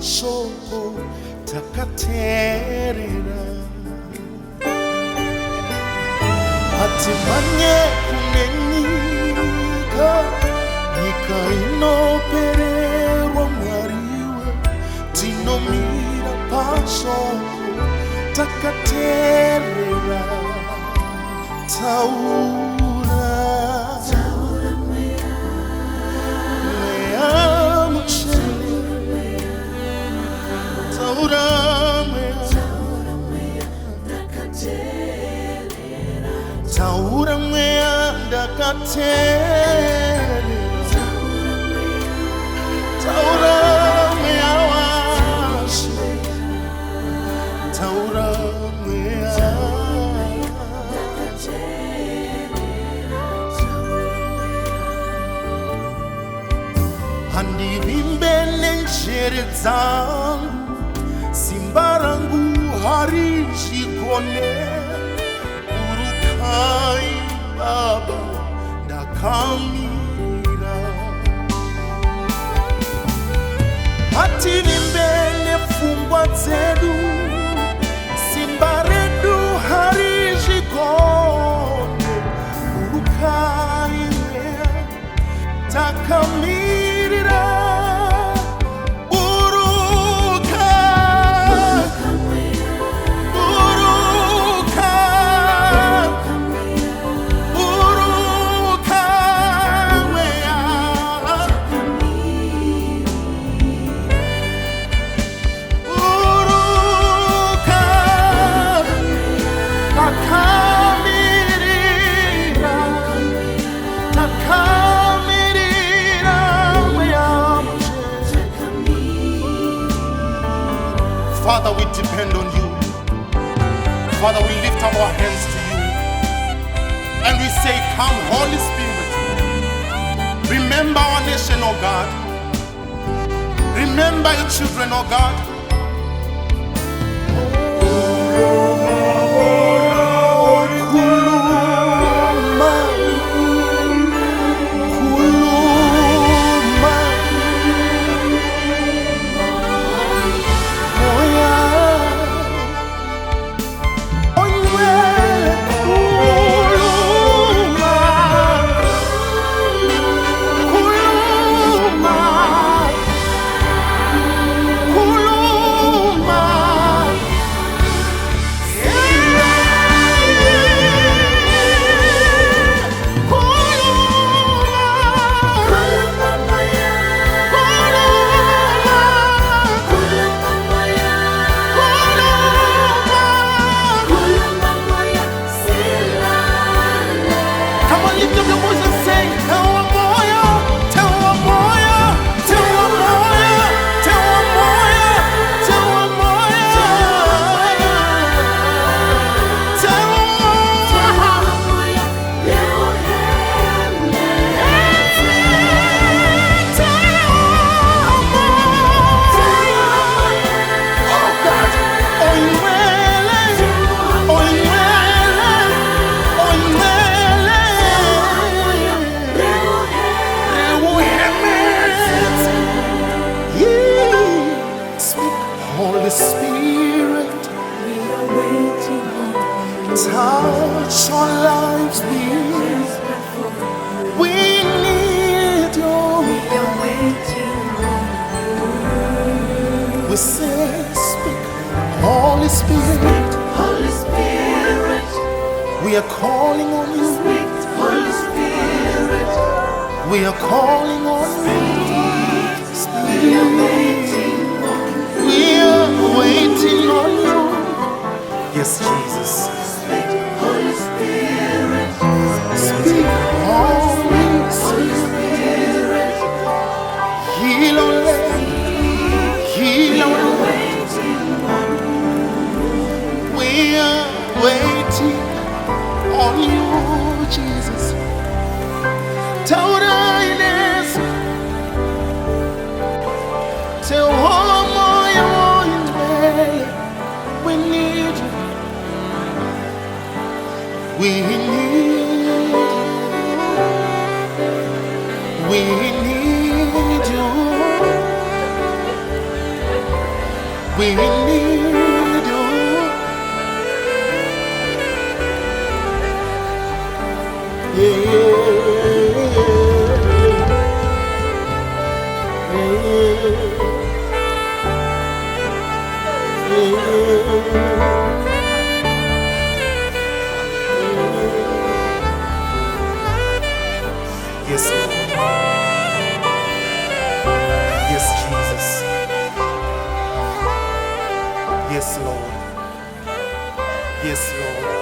pasoko takaterera hatimanye kunenyika nyika inopererwa mwariwe tinomira pasoko takaterera taura mea muchele taura mea taura mea dakaterera taura mea washe taura mea handivimbe nenjere zangu simba rangu harijikone urukai baba ndakamira hativimbe nefungwa dzedu simba redu harijikone urukai takamira Father, we depend on you. Father, we lift up our hands to you and we say, come Holy Spirit, remember our nation, oh God. Remember your children, oh God. Holy Spirit, we are waiting on you. Touch our lives, please. We need you. We are waiting on you. We say, speak, Holy Spirit. Holy Spirit, we are calling on you. Speak, Holy Spirit. We are calling on you. Speak. We are waiting. We are waiting on you. Yes, Jesus. Speak, Holy Spirit. Speak, Holy Spirit. Heal our land. Heal our land. We are waiting on you, Jesus. Taura Ines. Tell we need you. We need you. We need you. We need you. Yes, Lord. Yes, Jesus. Yes, Lord. Yes, Lord.